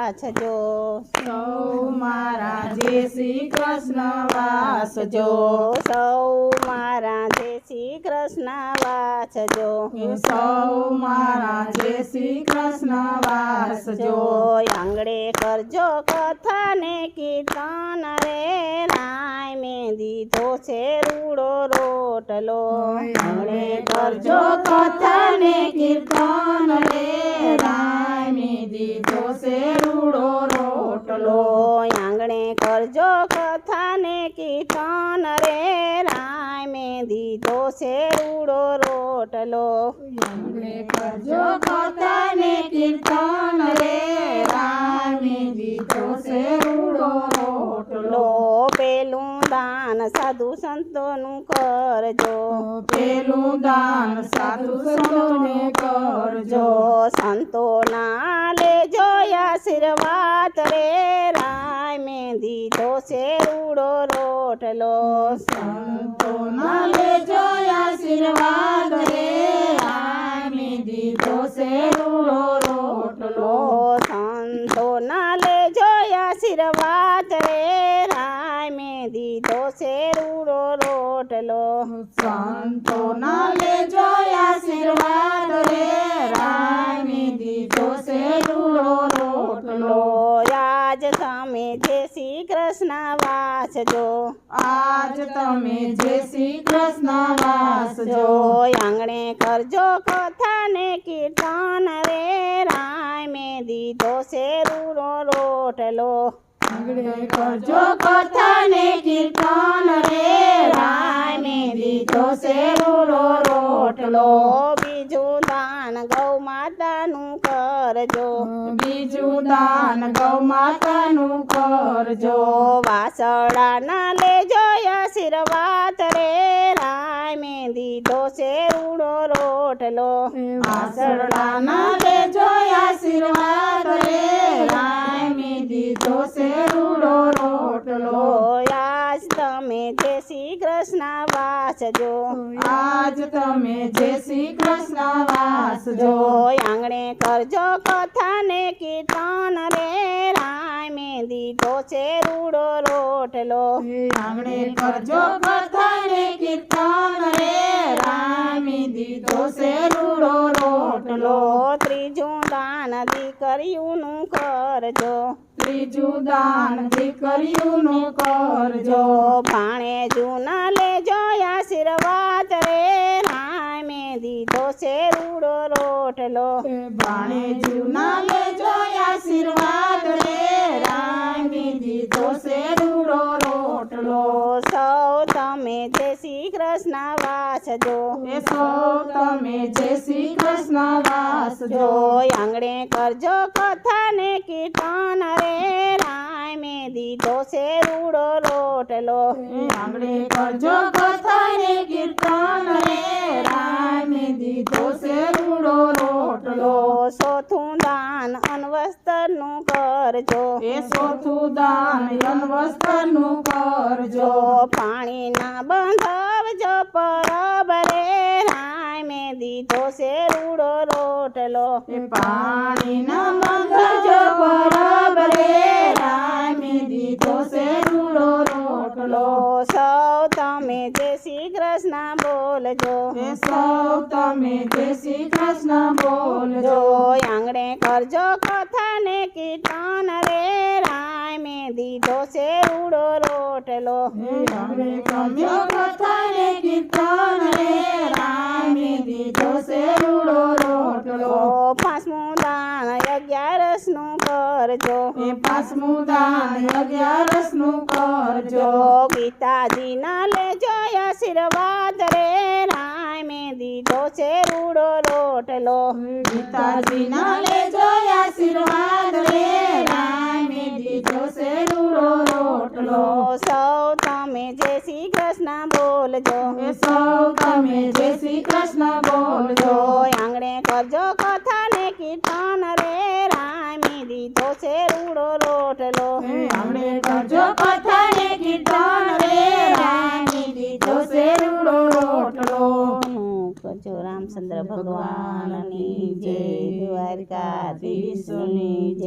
વાંચજો. સૌ મારા જય શ્રી કૃષ્ણ વાંચજો. સૌ મારા જય શ્રી કૃષ્ણ વાંચજો. સૌ મારા જય શ્રી કૃષ્ણ વાંચજો. આંગળે કરજો કથા ને કીર્તન રે રાય મેં દીધો છે રૂડો રોટલો. આંગળે કરજો કથા ને કીર્તન રે રાય મેં દીધો છે રૂડો રોટલો. આંગણે કરજો કથા ને કીર્તન રે રાય મેં દીધો છે રૂડો રોટલો. આંગળે કરજો કથા ને કીર્તન રે રાય મેં દીધો છે રૂડો રોટલો. પેલું દાન સાધુ સંતોનું કરજો. પેલું દાન સાધુ સંતોને કરજો. સંતોના લેજો આશીર્વાદ રે રાય મેં દીધો છે રૂડો રોટલો. સંતોના લેજો આશીર્વાદ રે રાય મેં દીધો છે રૂડો રોટલો. સંતોના લેજો આશીર્વાદ રે રાય મેં દીધો છે રૂડો રોટલો. સંતોના લેજો આશીર્વાદ રે રાય મેં દીધો છે રૂડો રોટલો. આજ તમે જય શ્રી કૃષ્ણ વાંચજો. આજ તમે જય શ્રી કૃષ્ણ વાંચજો. આંગણે કરજો કથા ને કીર્તન રે રાય મેં દીધો છે રૂડો રોટલો. આંગળે કરજો કથા ને કીર્તન રે રાય મેં દીધો છે રૂડો રોટલો. બીજું દાન ગૌ માતાનું કરજો. બીજું દાન ગૌ માતાનું કરજો. વાસળાના લેજો આશીર્વાદ રે રાય મેં દીધો છે રૂડો રોટલો. વાસળાના લેજો આશીર્વાદ રે રાય મેં દીધો છે રૂડો રોટલો. આજ તમે જય શ્રી કૃષ્ણ વાંચજો. આજ તમે જય શ્રી કૃષ્ણ વાંચજો. આંગણે કરજો કથા ને કીર્તન રે રાય મેં દીધો છે રૂડો રોટલો. આંગણે કરજો કથા ને કીર્તન રે રાય મેં દીધો છે રૂડો રોટલો. ત્રીજું દાન દીકરીઓનું કરજો. ત્રીજું દાન દીકરીઓનું કરજો. ભાણે જૂના લેજો આશીર્વાદ રે રાય મેં દીધો છે રૂડો રોટલો. ભાણે જૂના લેજો આશીર્વાદ રે રાય મેં દીધો છે રૂડો રોટલો. સૌ તમે જય શ્રી કૃષ્ણ વાંચજો. સૌ તમે જય શ્રી કૃષ્ણ વાંચજો. આંગણે કરજો કથા ને કીર્તન રે રાય મેં દીધો છે રૂડો રોટલો. આંગળે કરજો કથા ને કીર્તન રે રાય મેં દીધો છે રૂડો રોટલો. ચોથું દાન અનવસ્ત્રનું કરજો. ચોથું દાન અનવસ્ત્રનું કરજો. પાણીના બંધાવજો પરબ રે રાય મેં દીધો છે રૂડો રોટલો. પાણીના બંધજો પરબ રે રાય મેં દીધો છે રૂડો રોટલો. સૌ તમે જય શ્રી કૃષ્ણ બોલજો. સૌ તમે જય શ્રી કૃષ્ણ બોલજો. આંગણે કરજો કથા ને કીર્તન રે રાય મેં દીધો છે રૂડો રોટલો. આંગળે કરજો કથા ને કીર્તન રે રાય મેં દીધો છે રૂડો રોટલો. પાંચમું દાન 11નું કરજો. પાંચમું દાન 11નું કરજો. ગીતાજીના લેજો આશીર્વાદ રે રાય મેં દીધો છે રૂડો રોટલો. ગીતાજીના લેજો આશીર્વાદ રે રાય મેં દીધો છે રૂડો રોટલો. સૌ તમે જય શ્રી કૃષ્ણ બોલજો. સૌ તમે જય શ્રી કૃષ્ણ બોલજો. આંગણે કરજો કથા ને કીર્તન રે રાય મેં દીધો છે રૂડો રોટલો. આંગળે કરજો કથા ને કીર્તન રે રાય મેં દીધો છે રૂડો રોટલો. કરજો રામચંદ્ર ભગવાનની જય, દ્વારકાધીશની જય.